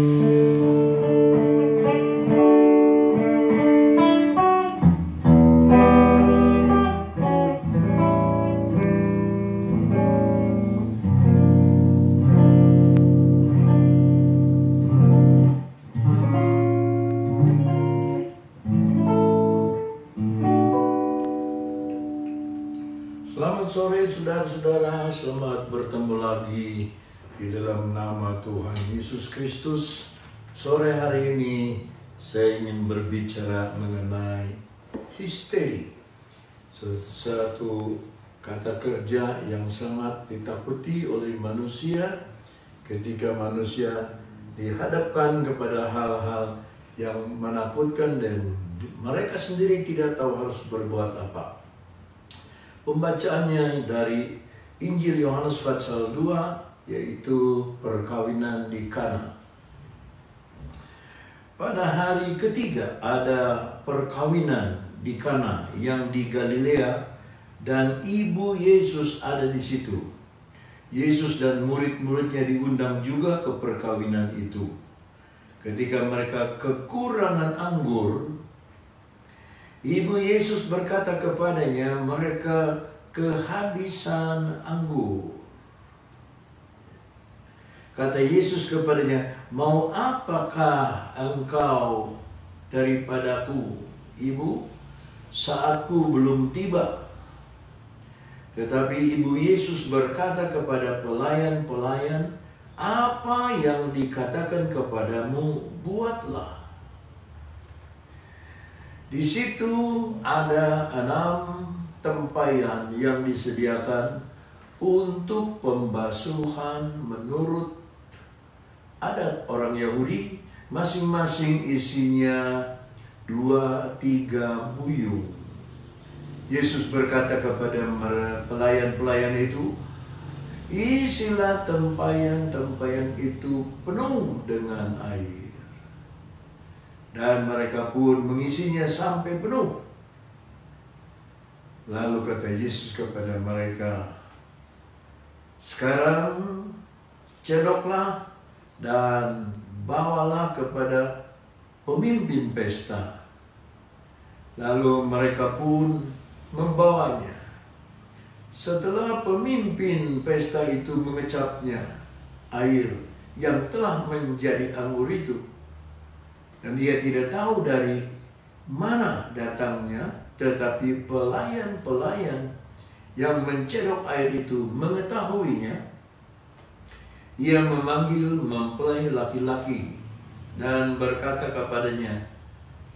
Selamat sore saudara-saudara, selamat bertemu lagi di dalam nama Tuhan Yesus Kristus. Sore hari ini saya ingin berbicara mengenai histeri, satu kata kerja yang sangat ditakuti oleh manusia ketika manusia dihadapkan kepada hal-hal yang menakutkan dan mereka sendiri tidak tahu harus berbuat apa. Pembacaannya dari Injil Yohanes pasal 2, yaitu perkawinan di Kana. Pada hari ketiga ada perkawinan di Kana yang di Galilea dan ibu Yesus ada di situ. Yesus dan murid-muridnya diundang juga ke perkawinan itu. Ketika mereka kekurangan anggur, Ibu Yesus berkata kepadanya, mereka kehabisan anggur. Kata Yesus kepadanya, mau apakah engkau daripadaku, ibu? Saatku belum tiba. Tetapi ibu Yesus berkata kepada pelayan-pelayan, apa yang dikatakan kepadamu, buatlah. Di situ ada 6 tempayan yang disediakan untuk pembasuhan menurut adat orang Yahudi, masing-masing isinya 2-3 buyung. Yesus berkata kepada pelayan-pelayan itu, isilah tempayan-tempayan itu penuh dengan air. Dan mereka pun mengisinya sampai penuh. Lalu kata Yesus kepada mereka, sekarang cedoklah dan bawalah kepada pemimpin pesta. Lalu mereka pun membawanya. Setelah pemimpin pesta itu mengecapnya air yang telah menjadi anggur itu, dan dia tidak tahu dari mana datangnya, tetapi pelayan-pelayan yang mencedok air itu mengetahuinya. Ia memanggil mempelai laki-laki dan berkata kepadanya,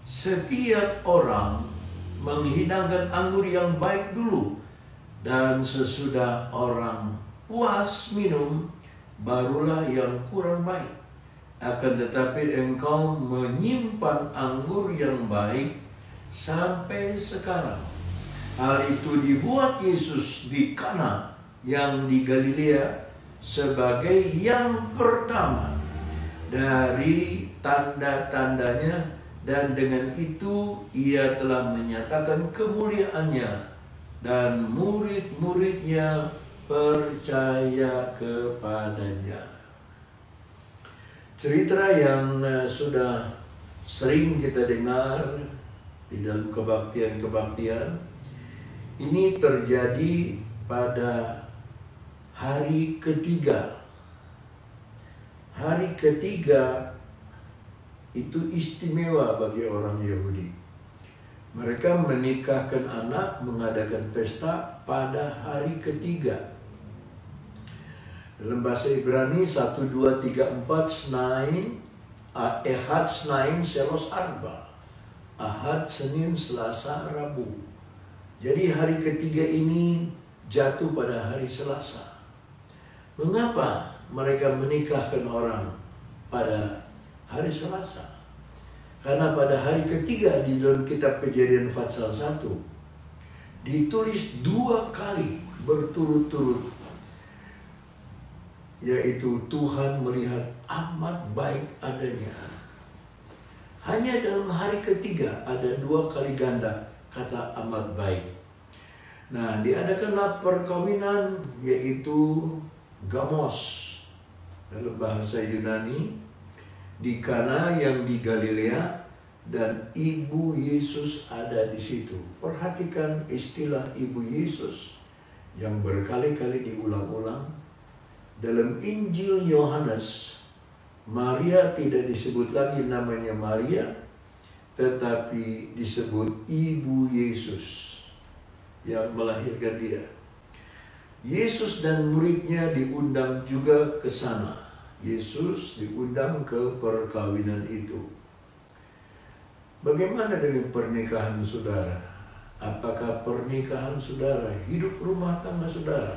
setiap orang menghidangkan anggur yang baik dulu, dan sesudah orang puas minum, barulah yang kurang baik. Akan tetapi engkau menyimpan anggur yang baik sampai sekarang. Hal itu dibuat Yesus di Kana yang di Galilea sebagai yang pertama dari tanda-tandanya, dan dengan itu ia telah menyatakan kemuliaannya dan murid-muridnya percaya kepadanya. Cerita yang sudah sering kita dengar di dalam kebaktian-kebaktian ini terjadi pada hari ketiga. Hari ketiga itu istimewa bagi orang Yahudi. Mereka menikahkan anak, mengadakan pesta pada hari ketiga. Dalam bahasa Ibrani 1, 2, 3, 4 Snain, Ehad Snain Selos Arba, Ahad, Senin, Selasa, Rabu. Jadi hari ketiga ini jatuh pada hari Selasa. Mengapa mereka menikahkan orang pada hari Selasa? Karena pada hari ketiga di dalam kitab Kejadian pasal 1 ditulis 2 kali berturut-turut, yaitu Tuhan melihat amat baik adanya. Hanya dalam hari ketiga ada 2 kali ganda kata amat baik. Nah, diadakanlah perkawinan, yaitu gamos dalam bahasa Yunani, di Kana yang di Galilea, dan ibu Yesus ada di situ. Perhatikan istilah ibu Yesus yang berkali-kali diulang-ulang. Dalam Injil Yohanes, Maria tidak disebut lagi namanya Maria, tetapi disebut ibu Yesus yang melahirkan dia. Yesus dan muridnya diundang juga ke sana. Yesus diundang ke perkawinan itu. Bagaimana dengan pernikahan saudara? Apakah pernikahan saudara, hidup rumah tangga saudara,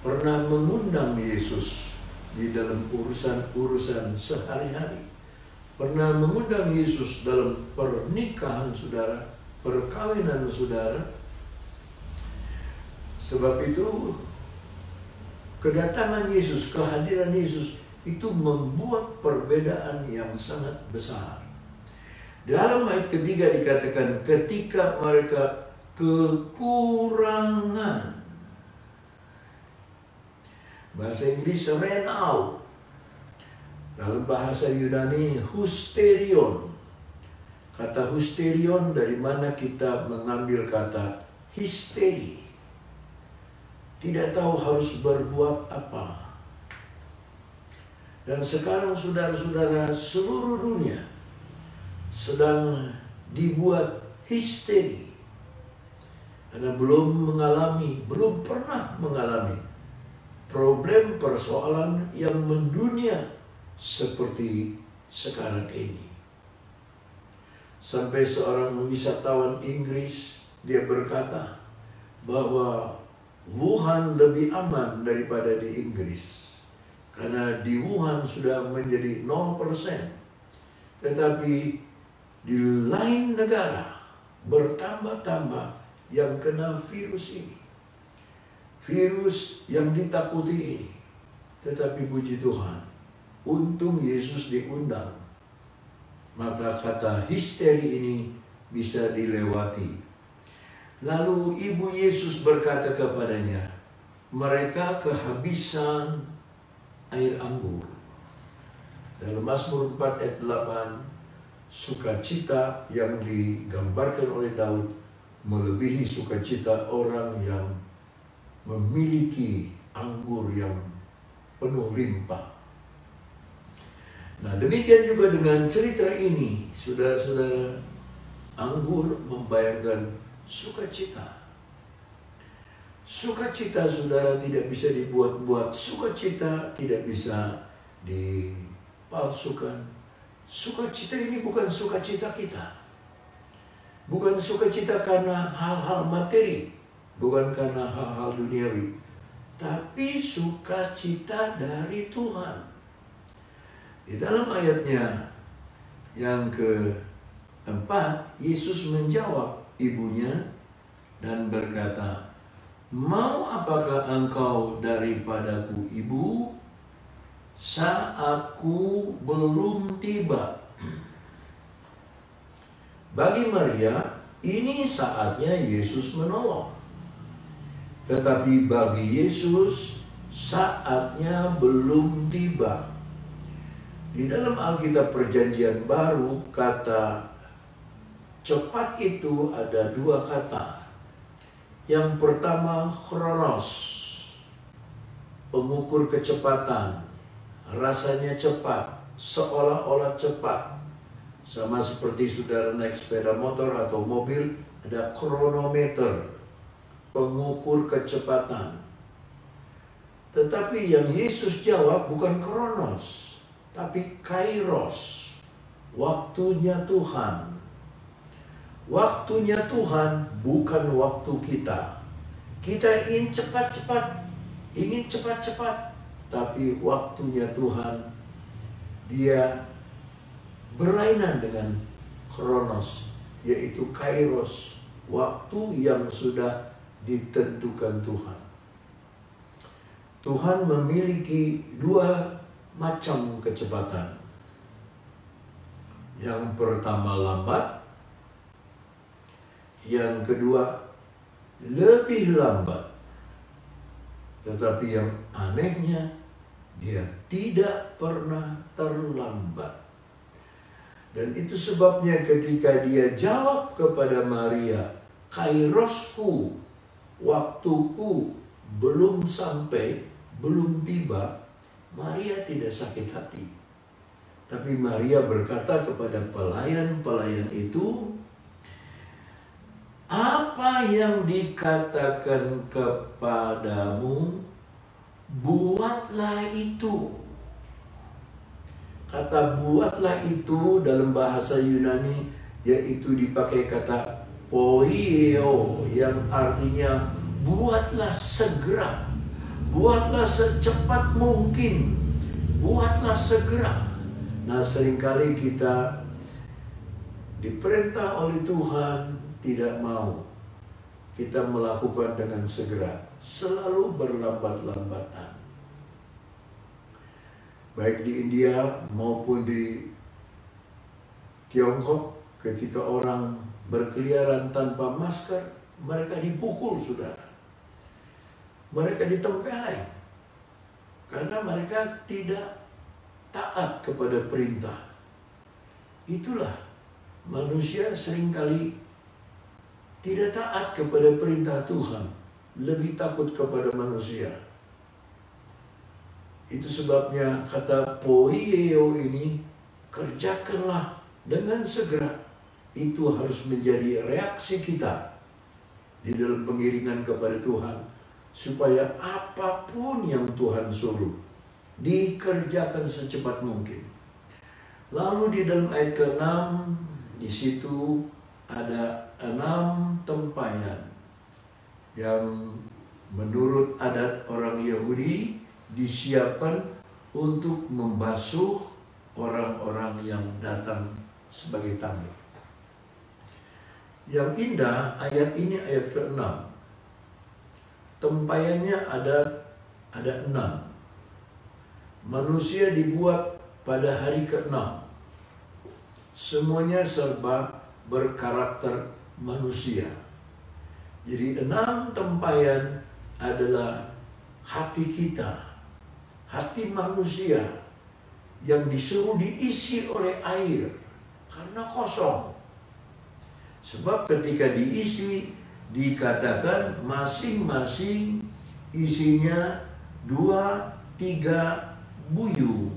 pernah mengundang Yesus di dalam urusan-urusan sehari-hari? Pernah mengundang Yesus dalam pernikahan saudara, perkawinan saudara? Sebab itu, kedatangan Yesus, kehadiran Yesus itu membuat perbedaan yang sangat besar. Dalam ayat ketiga dikatakan ketika mereka kekurangan. Bahasa Inggris ran out. Dalam bahasa Yunani hysterion. Kata hysterion dari mana kita mengambil kata histeri. Tidak tahu harus berbuat apa. Dan sekarang saudara-saudara, seluruh dunia sedang dibuat histeri. Karena belum pernah mengalami problem persoalan yang mendunia seperti sekarang ini. Sampai seorang wisatawan Inggris, dia berkata bahwa Wuhan lebih aman daripada di Inggris. Karena di Wuhan sudah menjadi 0%. Tetapi di lain negara bertambah-tambah yang kena virus ini. Virus yang ditakuti ini. Tetapi puji Tuhan, untung Yesus diundang. Maka kata histeri ini bisa dilewati. Lalu ibu Yesus berkata kepadanya, mereka kehabisan air anggur. Dalam Mazmur 4 ayat 8, sukacita yang digambarkan oleh Daud melebihi sukacita orang yang memiliki anggur yang penuh limpah. Nah, demikian juga dengan cerita ini, saudara-saudara, anggur membayangkan sukacita. Sukacita, saudara, tidak bisa dibuat-buat. Sukacita tidak bisa dipalsukan. Sukacita ini bukan sukacita kita. Bukan sukacita karena hal-hal materi. Bukan karena hal-hal duniawi. Tapi sukacita dari Tuhan. Di dalam ayatnya yang keempat, Yesus menjawab ibunya dan berkata, mau apakah engkau daripadaku, ibu? Saatku belum tiba. Bagi Maria, ini saatnya Yesus menolong. Tetapi bagi Yesus, saatnya belum tiba. Di dalam Alkitab Perjanjian Baru, kata cepat itu ada dua kata. Yang pertama, chronos, pengukur kecepatan, rasanya cepat, seolah-olah cepat. Sama seperti saudara naik sepeda motor atau mobil, ada kronometer, pengukur kecepatan. Tetapi yang Yesus jawab bukan kronos, tapi kairos, waktunya Tuhan. Waktunya Tuhan bukan waktu kita. Kita ingin cepat-cepat, tapi waktunya Tuhan, dia berlainan dengan kronos, yaitu kairos, waktu yang sudah ditentukan Tuhan. Tuhan memiliki dua macam kecepatan. Yang pertama lambat, yang kedua lebih lambat. Tetapi yang anehnya, dia tidak pernah terlambat. Dan itu sebabnya ketika dia jawab kepada Maria, kairosku, waktuku belum sampai, belum tiba, Maria tidak sakit hati. Tapi Maria berkata kepada pelayan-pelayan itu, apa yang dikatakan kepadamu, buatlah itu. Kata buatlah itu dalam bahasa Yunani yaitu dipakai kata poieo, yang artinya buatlah segera, buatlah secepat mungkin, buatlah segera. Nah, seringkali kita diperintah oleh Tuhan tidak mau. Kita melakukan dengan segera, selalu berlambat-lambatan. Baik di India maupun di Tiongkok, ketika orang berkeliaran tanpa masker, mereka dipukul, saudara. Mereka ditempeleng karena mereka tidak taat kepada perintah. Itulah manusia seringkali tidak taat kepada perintah Tuhan, lebih takut kepada manusia. Itu sebabnya kata poieo ini, kerjakanlah dengan segera. Itu harus menjadi reaksi kita di dalam pengiringan kepada Tuhan, supaya apapun yang Tuhan suruh dikerjakan secepat mungkin. Lalu di dalam ayat ke-6, di situ ada 6 tempayan yang menurut adat orang Yahudi disiapkan untuk membasuh orang-orang yang datang sebagai tamu. Yang indah ayat ini, ayat ke-6. Tempayannya ada 6. Manusia dibuat pada hari ke-6. Semuanya serba berkarakter manusia. Jadi 6 tempayan adalah hati kita, hati manusia yang disuruh diisi oleh air karena kosong. Sebab ketika diisi dikatakan masing-masing isinya 2-3 buyung.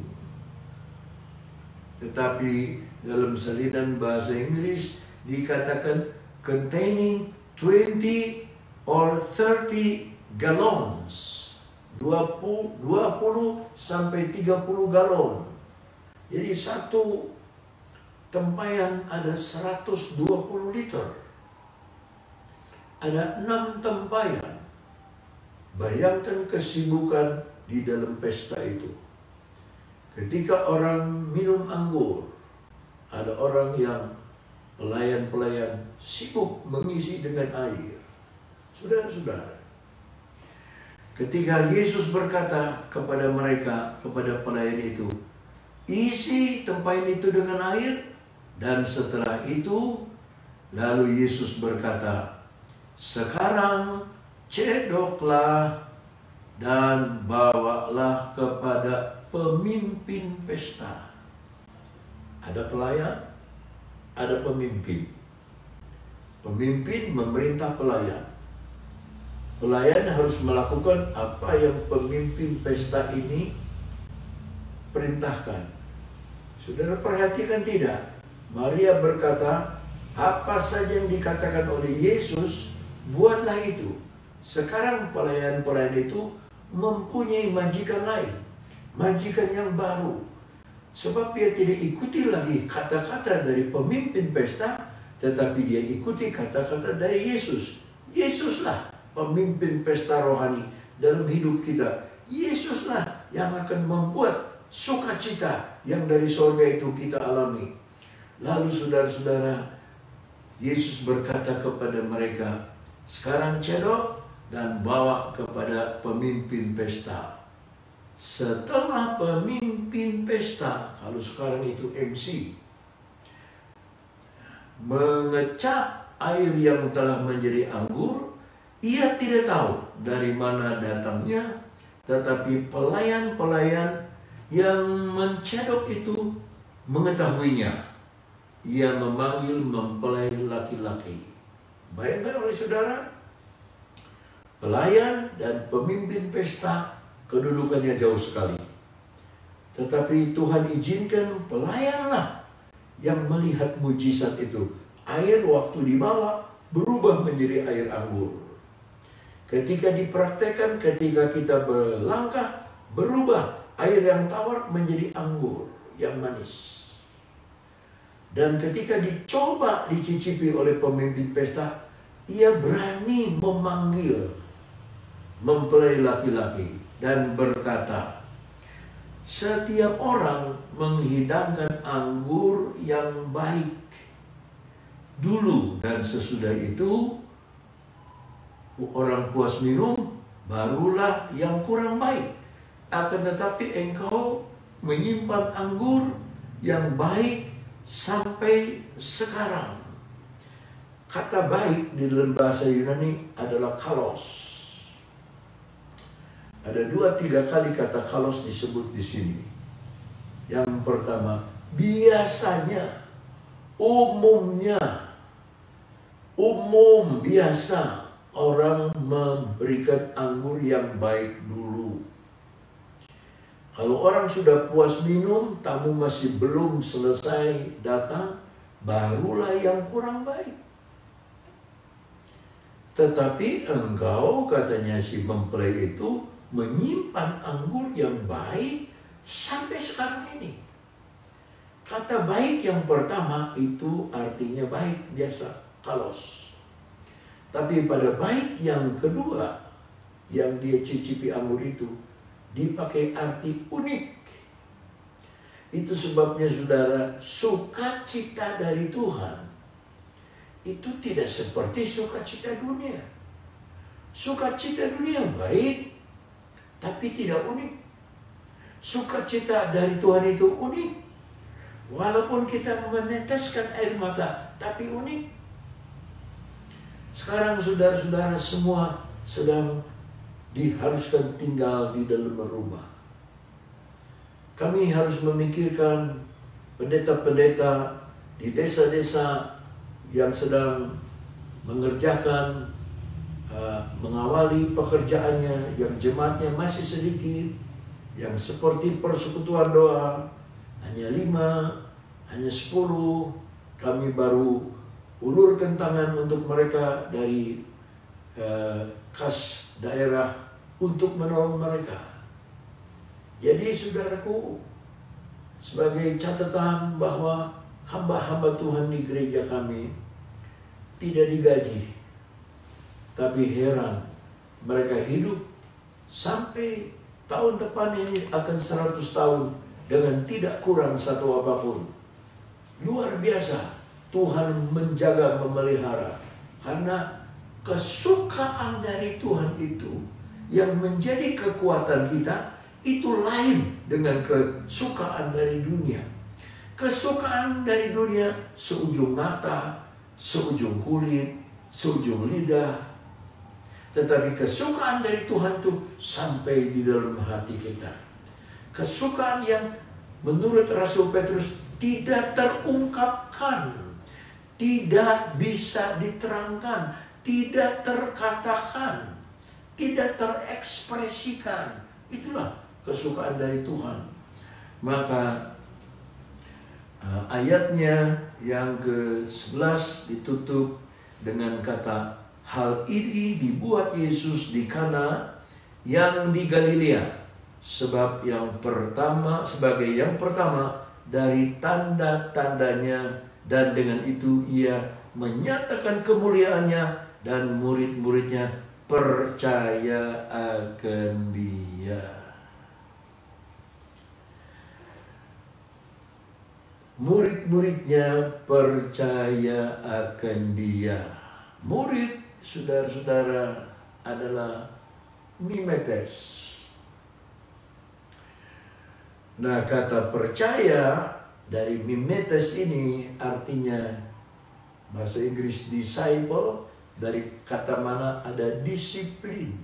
Tetapi dalam salinan bahasa Inggris dikatakan containing 20 or 30 gallons. 20 sampai 30 galon. Jadi satu tempayan ada 120 liter. Ada 6 tempayan. Bayangkan kesibukan di dalam pesta itu. Ketika orang minum anggur, ada orang yang pelayan-pelayan sibuk mengisi dengan air. Saudara-saudara, ketika Yesus berkata kepada mereka, kepada pelayan itu, isi tempayan itu dengan air, dan setelah itu, lalu Yesus berkata, sekarang cedoklah dan bawalah kepada pemimpin pesta. Ada pelayan, ada pemimpin. Pemimpin memerintah pelayan. Pelayan harus melakukan apa yang pemimpin pesta ini perintahkan. Saudara perhatikan tidak? Maria berkata, apa saja yang dikatakan oleh Yesus, buatlah itu. Sekarang pelayan-pelayan itu mempunyai majikan lain, majikan yang baru. Sebab dia tidak ikuti lagi kata-kata dari pemimpin pesta, tetapi dia ikuti kata-kata dari Yesus. Yesuslah pemimpin pesta rohani dalam hidup kita. Yesuslah yang akan membuat sukacita yang dari sorga itu kita alami. Lalu saudara-saudara, Yesus berkata kepada mereka, sekarang cedok dan bawa kepada pemimpin pesta. Setelah pemimpin pesta, kalau sekarang itu MC, mengecap air yang telah menjadi anggur, ia tidak tahu dari mana datangnya, tetapi pelayan-pelayan yang mencedok itu mengetahuinya. ia memanggil mempelai laki-laki. Bayangkan oleh saudara, pelayan dan pemimpin pesta kedudukannya jauh sekali. Tetapi Tuhan izinkan pelayanlah yang melihat mujizat itu. Air waktu dibawa berubah menjadi air anggur. Ketika dipraktekkan, ketika kita berlangkah, berubah air yang tawar menjadi anggur yang manis. Dan ketika dicoba dicicipi oleh pemimpin pesta, ia berani memanggil mempelai laki-laki dan berkata, setiap orang menghidangkan anggur yang baik dulu, dan sesudah itu orang puas minum, barulah yang kurang baik. Akan tetapi engkau menyimpan anggur yang baik sampai sekarang. Kata baik di dalam bahasa Yunani adalah kalos. Ada 2-3 kali kata kalos disebut di sini. Yang pertama, biasanya, umumnya, biasa orang memberikan anggur yang baik dulu. Kalau orang sudah puas minum, tamu masih belum selesai datang, barulah yang kurang baik. Tetapi engkau, katanya si mempelai itu, menyimpan anggur yang baik sampai sekarang ini. Kata baik yang pertama itu artinya baik biasa, kalos. Tapi pada baik yang kedua, yang dia cicipi anggur itu, dipakai arti unik. Itu sebabnya saudara, sukacita dari Tuhan itu tidak seperti sukacita dunia. Sukacita dunia baik, tapi tidak unik. Sukacita dari Tuhan itu unik. Walaupun kita meneteskan air mata, tapi unik. Sekarang saudara-saudara semua sedang diharuskan tinggal di dalam rumah. Kami harus memikirkan pendeta-pendeta di desa-desa yang sedang mengerjakan, mengawali pekerjaannya, yang jemaatnya masih sedikit, yang seperti persekutuan doa, hanya 5, hanya 10. Kami baru ulurkan tangan untuk mereka dari kas daerah untuk menolong mereka. Jadi saudaraku, sebagai catatan bahwa hamba-hamba Tuhan di gereja kami tidak digaji, tapi heran, mereka hidup sampai tahun depan ini akan 100 tahun dengan tidak kurang satu apapun. Luar biasa, Tuhan menjaga, memelihara, karena kesukaan dari Tuhan itu yang menjadi kekuatan kita itu lain dengan kesukaan dari dunia. Kesukaan dari dunia seujung mata, seujung kulit, seujung lidah. Tetapi kesukaan dari Tuhan itu sampai di dalam hati kita. Kesukaan yang menurut Rasul Petrus tidak terungkapkan, tidak bisa diterangkan, tidak terkatakan, tidak terekspresikan. Itulah kesukaan dari Tuhan. Maka ayatnya yang ke-11 ditutup dengan kata, hal ini dibuat Yesus di Kana yang di Galilea, sebagai yang pertama dari tanda-tandanya, dan dengan itu ia menyatakan kemuliaannya, dan murid-muridnya percaya akan Dia. Murid-muridnya percaya akan Dia. Murid, saudara-saudara, adalah mimetes. Nah, kata percaya dari mimetes ini artinya bahasa Inggris disciple, dari kata mana ada disiplin.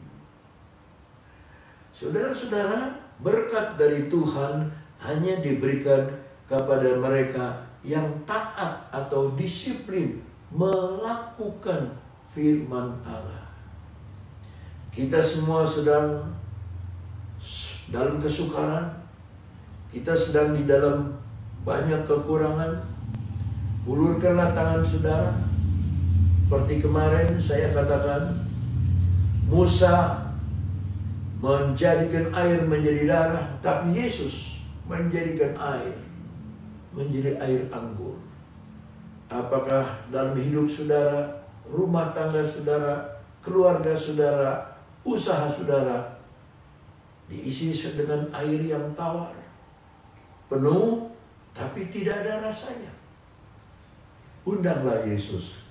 Saudara-saudara, berkat dari Tuhan hanya diberikan kepada mereka yang taat atau disiplin melakukan firman Allah. Kita semua sedang dalam kesukaran, kita sedang di dalam banyak kekurangan. Ulurkanlah tangan saudara. Seperti kemarin saya katakan, Musa menjadikan air menjadi darah, tapi Yesus menjadikan air menjadi air anggur. Apakah dalam hidup saudara, rumah tangga saudara, keluarga saudara, usaha saudara diisi dengan air yang tawar, penuh tapi tidak ada rasanya? Undanglah Yesus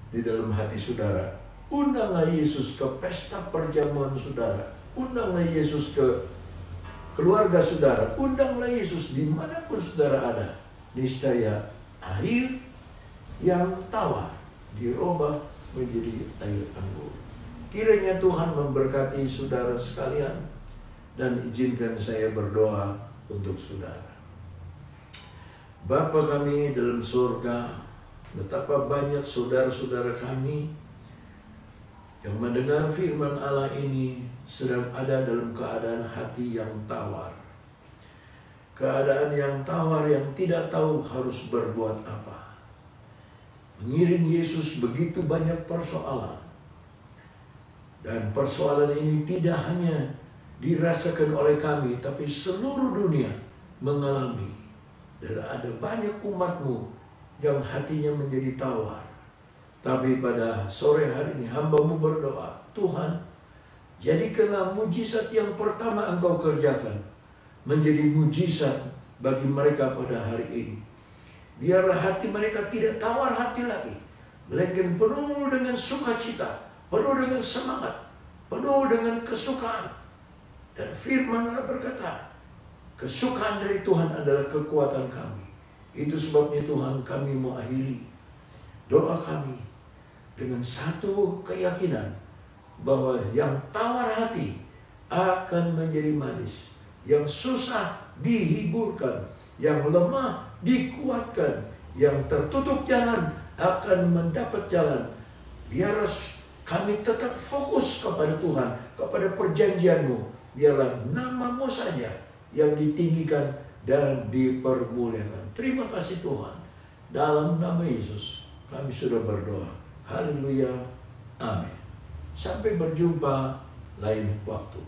di dalam hati saudara. Undanglah Yesus ke pesta perjamuan saudara. Undanglah Yesus ke keluarga saudara. Undanglah Yesus dimanapun saudara ada. Niscaya air yang tawar dirubah menjadi air anggur. Kiranya Tuhan memberkati saudara sekalian, dan izinkan saya berdoa untuk saudara. Bapa kami dalam surga, betapa banyak saudara-saudara kami yang mendengar firman Allah ini sedang ada dalam keadaan hati yang tawar. Keadaan yang tawar, yang tidak tahu harus berbuat apa. Mengiring Yesus begitu banyak persoalan. Dan persoalan ini tidak hanya dirasakan oleh kami, tapi seluruh dunia mengalami. Dan ada banyak umatmu yang hatinya menjadi tawar. Tapi pada sore hari ini hamba-Mu berdoa, Tuhan, jadikanlah mujizat yang pertama Engkau kerjakan menjadi mujizat bagi mereka pada hari ini. Biarlah hati mereka tidak tawar hati lagi, melainkan penuh dengan sukacita, penuh dengan semangat, penuh dengan kesukaan. Dan firman Allah berkata, kesukaan dari Tuhan adalah kekuatan kami. Itu sebabnya Tuhan, kami mau akhiri doa kami dengan satu keyakinan bahwa yang tawar hati akan menjadi manis, yang susah dihiburkan, yang lemah dikuatkan, yang tertutup jalan akan mendapat jalan. Biarlah kami tetap fokus kepada Tuhan, kepada perjanjian-Mu. Biarlah nama-Mu saja yang ditinggikan dan dipermuliakan. Terima kasih Tuhan. Dalam nama Yesus kami sudah berdoa. Haleluya. Amin. Sampai berjumpa lain waktu.